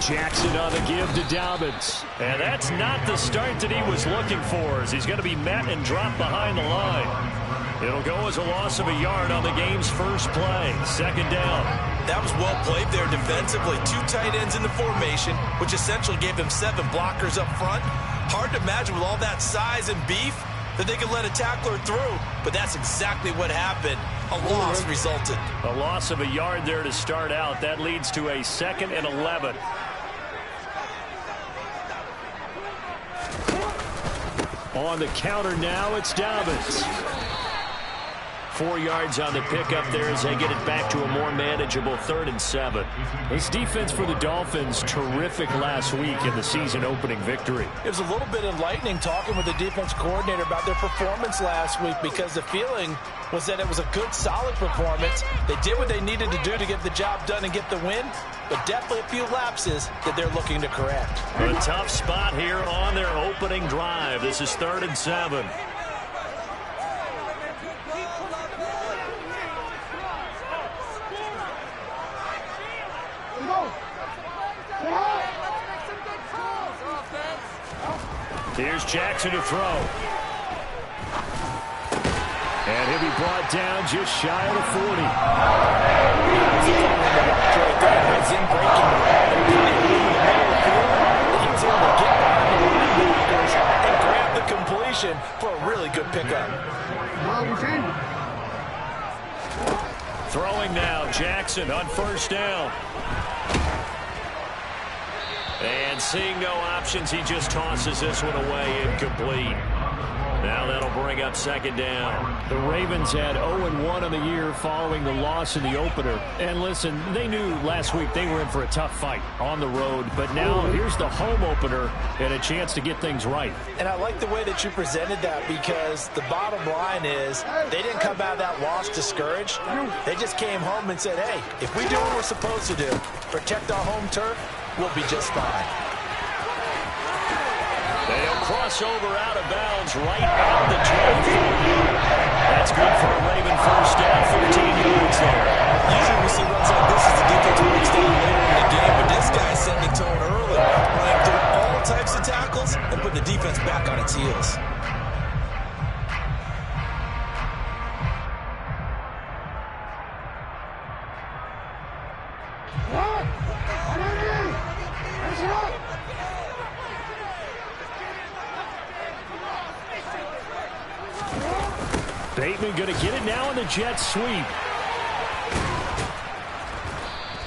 Jackson on the give to Dobbins. And that's not the start that he was looking for, as he's going to be met and dropped behind the line. It'll go as a loss of a yard on the game's first play. Second down. That was well played there defensively. 2 tight ends in the formation, which essentially gave them 7 blockers up front. Hard to imagine with all that size and beef that they could let a tackler through, but that's exactly what happened. A loss resulted. A loss of a yard there to start out. That leads to a 2nd and 11. On the counter now, it's Dobbins. 4 yards on the pickup there as they get it back to a more manageable 3rd and 7. This defense for the Dolphins, terrific last week in the season-opening victory. It was a little bit enlightening talking with the defense coordinator about their performance last week, because the feeling was that it was a good, solid performance. They did what they needed to do to get the job done and get the win, but definitely a few lapses that they're looking to correct. A tough spot here on their opening drive. This is 3rd and 7. Here's Jackson to throw. And he'll be brought down just shy of the 40. He was able to get behind the linebackers and grab the completion for a really good pickup. Throwing now, Jackson on 1st down. And seeing no options, he just tosses this one away, incomplete. Now that'll bring up 2nd down. The Ravens had 0-1 on the year following the loss in the opener. And listen, they knew last week they were in for a tough fight on the road. But now here's the home opener and a chance to get things right. And I like the way that you presented that, because the bottom line is they didn't come out of that loss discouraged. They just came home and said, hey, if we do what we're supposed to do, protect our home turf, we'll be just fine. They'll cross over out of bounds right at the 12. That's good for a Raven 1st down, 14 yards there. Usually we see runs like this as the defense breaks down later in the game, but this guy's setting the tone early, running through all types of tackles and putting the defense back on its heels. Bateman going to get it now in the jet sweep.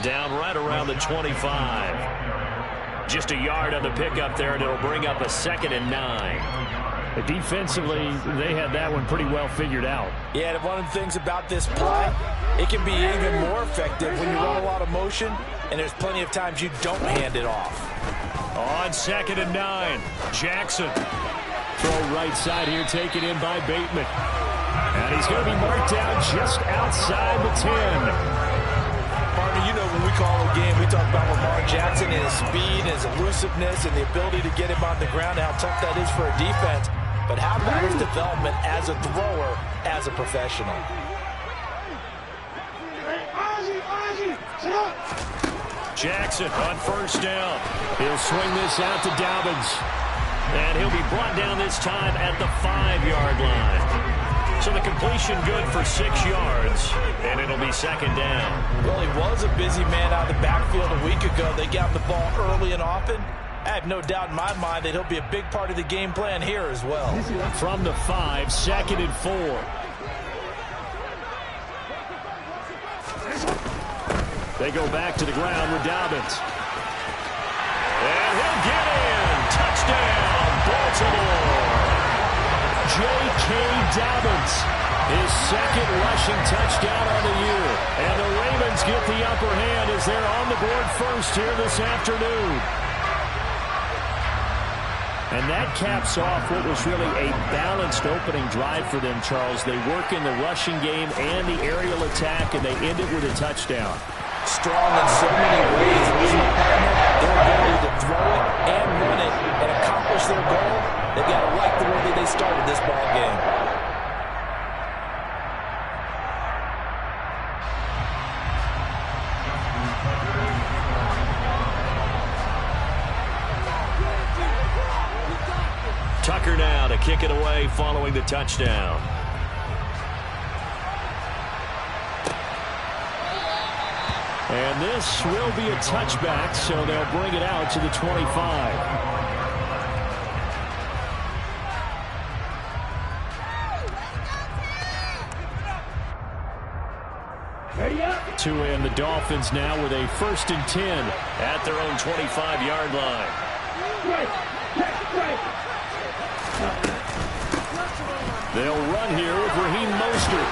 Down right around the 25. Just a yard on the pickup there, and it'll bring up a 2nd and 9. Defensively, they had that one pretty well figured out. Yeah, and one of the things about this play, it can be even more effective when you run a lot of motion, and there's plenty of times you don't hand it off. On 2nd and 9, Jackson. Throw right side here, taken in by Bateman. And he's going to be marked down just outside the 10. Partner, you know when we call a game, we talk about Lamar Jackson and his speed, his elusiveness, and the ability to get him on the ground, and how tough that is for a defense. But how about his development as a thrower, as a professional? Jackson on 1st down. He'll swing this out to Dobbins. And he'll be brought down this time at the 5-yard line. So the completion good for 6 yards, and it'll be 2nd down. Well, he was a busy man out of the backfield a week ago. They got the ball early and often. I have no doubt in my mind that he'll be a big part of the game plan here as well. From the 5, 2nd and 4. They go back to the ground with Dobbins. And he'll get in. Touchdown, Baltimore. J.K. Dobbins, his 2nd rushing touchdown on the year. And the Ravens get the upper hand as they're on the board first here this afternoon. And that caps off what was really a balanced opening drive for them, Charles. They work in the rushing game and the aerial attack, and they end it with a touchdown. Strong in so many ways. Their ability to throw it and run it and accomplish their goal, they've got to like the way that they started this ball game. Carter now to kick it away following the touchdown. And this will be a touchback, so they'll bring it out to the 25. To end the Dolphins now with a 1st and 10 at their own 25-yard line. They'll run here with Raheem Mostert.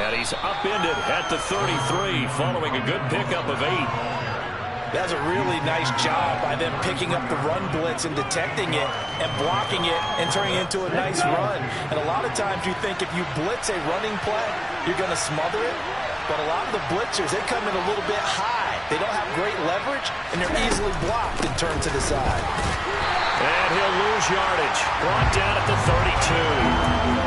And he's upended at the 33 following a good pickup of 8. That's a really nice job by them picking up the run blitz and detecting it and blocking it and turning it into a nice run. And a lot of times you think if you blitz a running play, you're going to smother it. But a lot of the blitzers, they come in a little bit high. They don't have great leverage, and they're easily blocked and turned to the side. And he'll lose yardage. Brought down at the 32.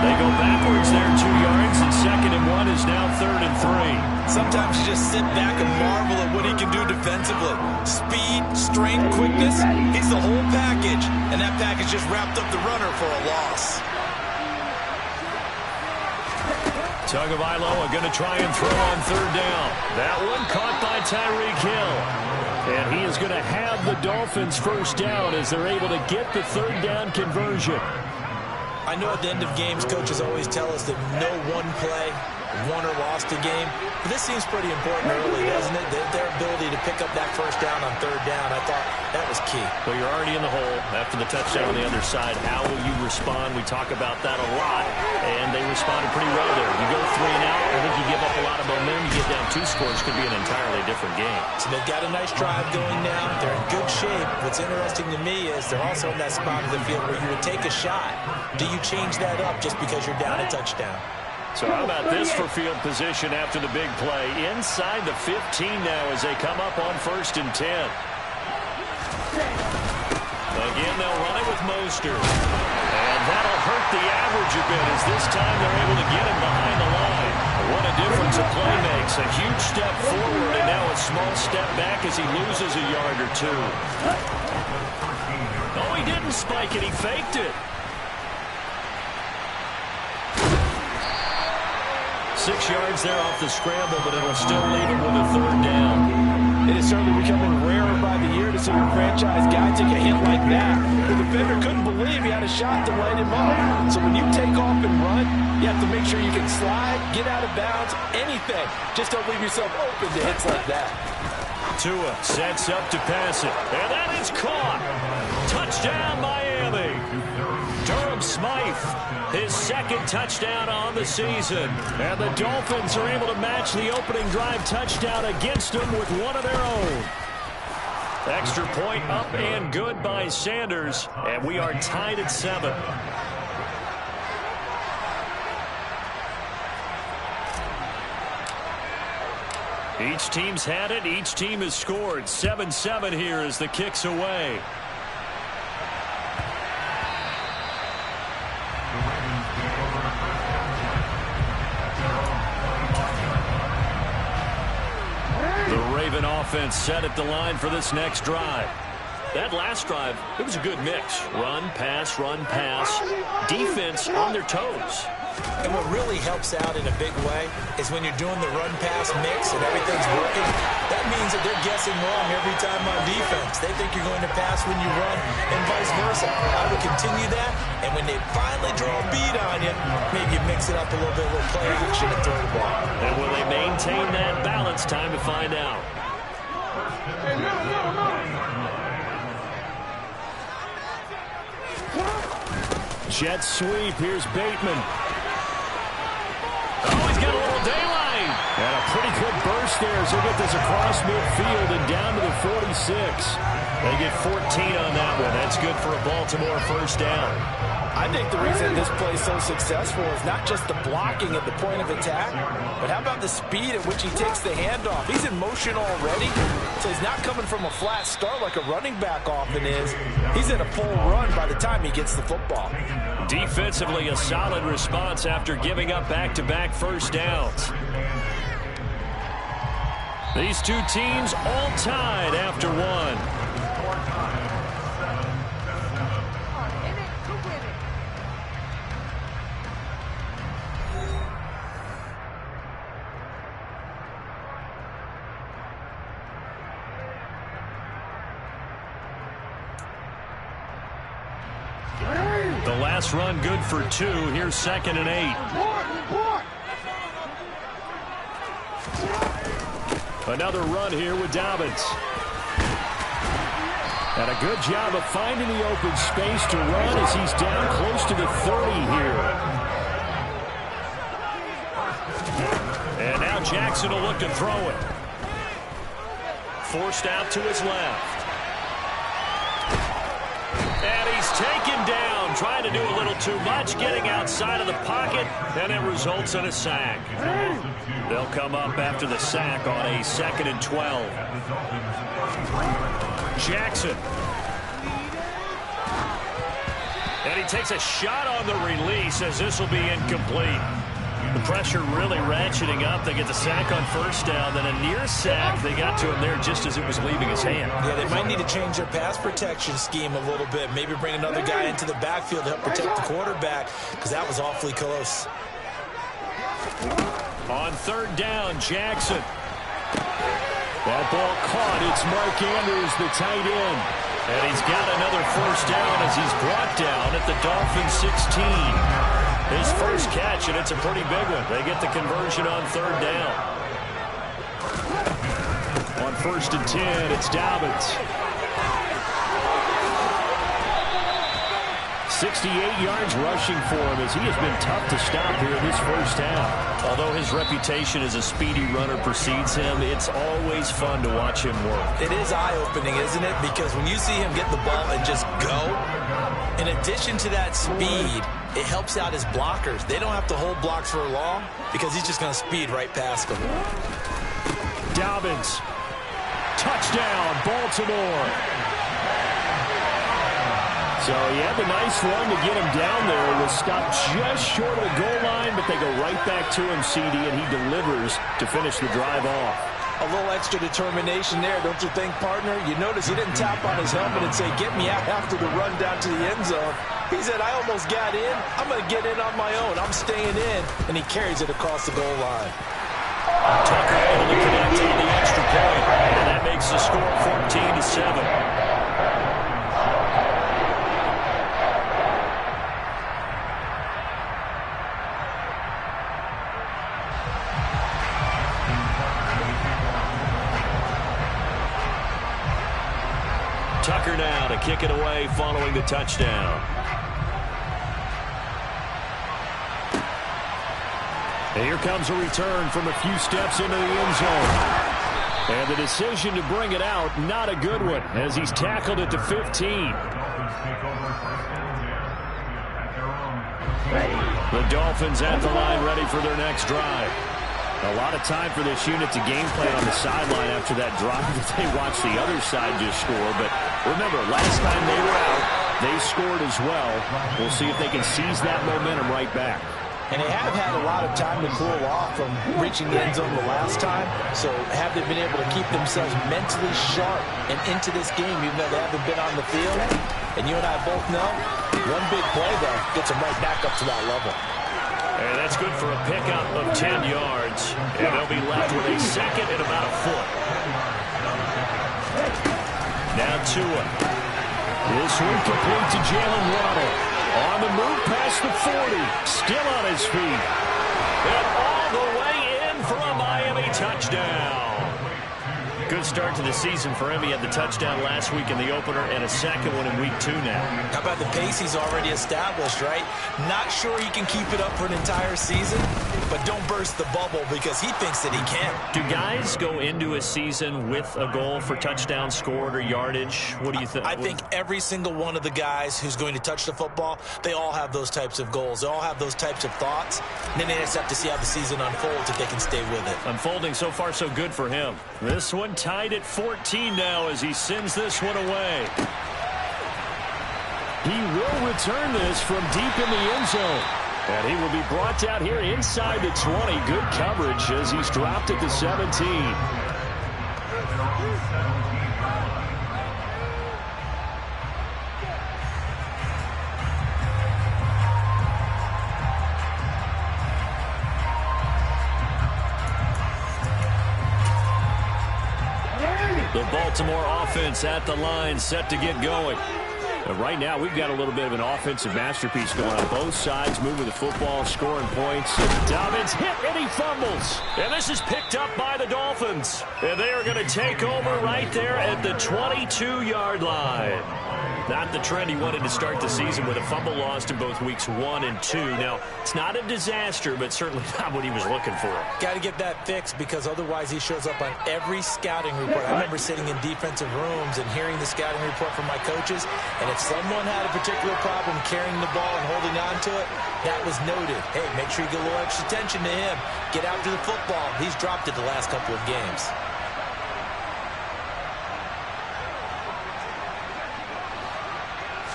They go backwards there 2 yards, and 2nd and 1 is now 3rd and 3. Sometimes you just sit back and marvel at what he can do defensively. Speed, strength, quickness, he's the whole package. And that package just wrapped up the runner for a loss. Tagovailoa going to try and throw on 3rd down. That one caught by Tyreek Hill. And he is going to have the Dolphins 1st down as they're able to get the 3rd down conversion. I know at the end of games, coaches always tell us that no one play won or lost a game. But this seems pretty important early, doesn't it? Their ability to pick up that 1st down on 3rd down, I thought that was key. Well, you're already in the hole after the touchdown on the other side. How will you respond? We talk about that a lot, and they responded pretty well there. You go 3 and out, I think you give up a lot of momentum. You get down 2 scores, could be an entirely different game. So they've got a nice drive going now. They're in good shape. What's interesting to me is they're also in that spot of the field where you would take a shot. Do you change that up just because you're down a touchdown? So how about this for field position after the big play? Inside the 15 now as they come up on 1st and 10. Again, they'll run it with Mostert. And that'll hurt the average a bit as this time they're able to get him behind the line. What a difference a play makes. A huge step forward and now a small step back as he loses a yard or 2. Oh, he didn't spike it. He faked it. 6 yards there off the scramble, but it'll still leave him with a 3rd down. It is certainly becoming rarer by the year to see a franchise guy take a hit like that. The defender couldn't believe he had a shot to light him up. So when you take off and run, you have to make sure you can slide, get out of bounds, anything. Just don't leave yourself open to hits like that. Tua sets up to pass it, and that is caught. Touchdown, Miami. Durham Smythe, his 2nd touchdown on the season. And the Dolphins are able to match the opening drive touchdown against them with one of their own. Extra point up and good by Sanders, and we are tied at 7. Each team's had it. Each team has scored. 7-7 here as the kick's away. The Raven offense set at the line for this next drive. That last drive, it was a good mix. Run, pass, defense on their toes. And what really helps out in a big way is when you're doing the run-pass mix and everything's working, that means that they're guessing wrong every time on defense. They think you're going to pass when you run and vice versa. I would continue that, and when they finally draw a beat on you, maybe you mix it up a little bit, a little play action and throw the ball. And will they maintain that balance? Time to find out. Jet sweep. Here's Bateman. Oh, he's got a little daylight. And a pretty good burst there as they get this across midfield and down to the 46. They get 14 on that one. That's good for a Baltimore 1st down. I think the reason this play is so successful is not just the blocking at the point of attack, but how about the speed at which he takes the handoff? He's in motion already, so he's not coming from a flat start like a running back often is. He's in a full run by the time he gets the football. Defensively, a solid response after giving up back-to-back 1st downs. These two teams all tied after one. The last run good for 2. Here's 2nd and 8. Another run here with Dobbins. And a good job of finding the open space to run as he's down close to the 30 here. And now Jackson will look to throw it. Forced out to his left. And he's taken down, trying to do a little too much, getting outside of the pocket, and it results in a sack. They'll come up after the sack on a 2nd and 12. Jackson. And he takes a shot on the release as this will be incomplete. The pressure really ratcheting up. They get the sack on 1st down, then a near sack. They got to him there just as it was leaving his hand. Yeah, they might need to change their pass protection scheme a little bit. Maybe bring another guy into the backfield to help protect the quarterback, because that was awfully close. On 3rd down, Jackson. That ball caught. It's Mark Andrews, the tight end. And he's got another 1st down as he's brought down at the Dolphins 16. His first catch, and it's a pretty big one. They get the conversion on 3rd down. On 1st and 10, it's Dobbins. 68 yards rushing for him as he has been tough to stop here in this 1st half. Although his reputation as a speedy runner precedes him, it's always fun to watch him work. It is eye-opening, isn't it? Because when you see him get the ball and just go, in addition to that speed, it helps out his blockers. They don't have to hold blocks for long because he's just going to speed right past them. Dobbins. Touchdown, Baltimore. So he had the nice run to get him down there. It was stopped just short of the goal line, but they go right back to him, CD, and he delivers to finish the drive off. A little extra determination there, don't you think, partner? You notice he didn't tap on his helmet and say, get me out after the run down to the end zone. He said, I almost got in. I'm going to get in on my own. I'm staying in. And he carries it across the goal line. Tucker able to connect on the extra point. And that makes the score 14-7. Tucker now to kick it away following the touchdown. And here comes a return from a few steps into the end zone. And the decision to bring it out, not a good one, as he's tackled at the 15. The Dolphins at the line ready for their next drive. A lot of time for this unit to game plan on the sideline after that drive that they watched the other side just score. But remember, last time they were out, they scored as well. We'll see if they can seize that momentum right back. And they have had a lot of time to cool off from reaching the end zone the last time. So have they been able to keep themselves mentally sharp and into this game, even though they haven't been on the field? And you and I both know, one big play, though, gets them right back up to that level. And that's good for a pickup of 10 yards. And they'll be left with a 2nd and about a foot. Now Tua. This one complete to Jalen Waddle. On the move past the 40. Still on his feet. And all the way in for a Miami touchdown. Good start to the season for him. He had the touchdown last week in the opener and a second one in week 2 now. How about the pace he's already established, right? Not sure he can keep it up for an entire season, but don't burst the bubble because he thinks that he can. Do guys go into a season with a goal for touchdown scored or yardage? What do you think? I think every single one of the guys who's going to touch the football, they all have those types of goals. They all have those types of thoughts. And then they just have to see how the season unfolds if they can stay with it. Unfolding so far so good for him. This one tied at 14 now as he sends this one away. He will return this from deep in the end zone. And he will be brought down here inside the 20. Good coverage as he's dropped at the 17. The Baltimore offense at the line, set to get going. Right now, we've got a little bit of an offensive masterpiece going on both sides, moving the football, scoring points. Dobbins hit, and he fumbles. And this is picked up by the Dolphins. And they are going to take over right there at the 22-yard line. Not the trend he wanted to start the season with a fumble lost in both weeks 1 and 2. Now, it's not a disaster, but certainly not what he was looking for. Got to get that fixed because otherwise he shows up on every scouting report. I remember sitting in defensive rooms and hearing the scouting report from my coaches, and if someone had a particular problem carrying the ball and holding on to it, that was noted. Hey, make sure you get a little extra attention to him. Get after the football. He's dropped it the last couple of games.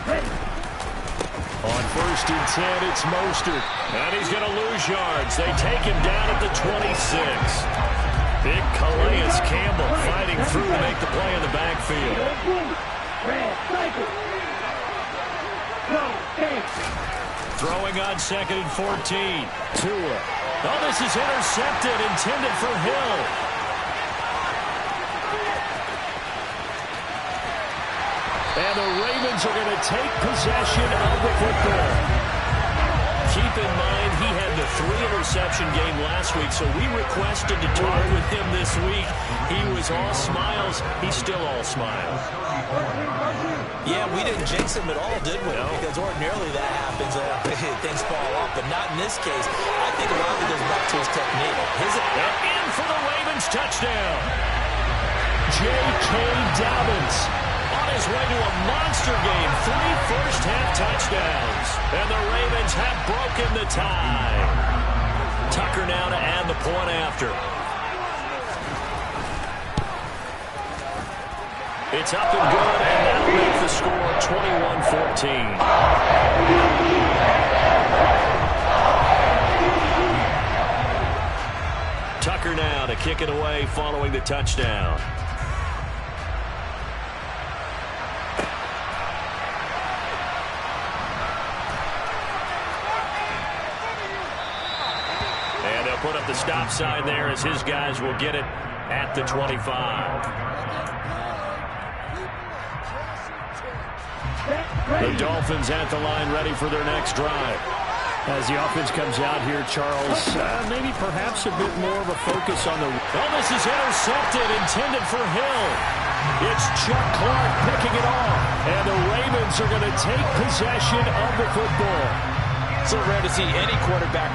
On 1st and 10, it's Mostert. And he's going to lose yards. They take him down at the 26. Big Calais Campbell fighting through to make the play in the backfield. Throwing on 2nd and 14. Tua. Oh, this is intercepted, intended for Hill. And the Ravens are going to take possession of the football. Keep in mind, he had the 3-interception game last week, so we requested to talk with him this week. He was all smiles. He's still all smiles. Yeah, we didn't jinx him at all, did we? No. Because ordinarily that happens. Things fall off, but not in this case. I think a lot of it goes back to his technique. In for the Ravens touchdown. J.K. Dobbins. On his way to a monster game, 3 first-half touchdowns. And the Ravens have broken the tie. Tucker now to add the point after. It's up and good, and that'll make the score 21-14. Tucker now to kick it away following the touchdown. Put up the stop sign there as his guys will get it at the 25. The Dolphins at the line ready for their next drive. As the offense comes out here, Charles, maybe perhaps a bit more of a focus on the... Oh, this is intercepted, intended for Hill. It's Chuck Clark picking it off. And the Ravens are going to take possession of the football. So rare to see any quarterback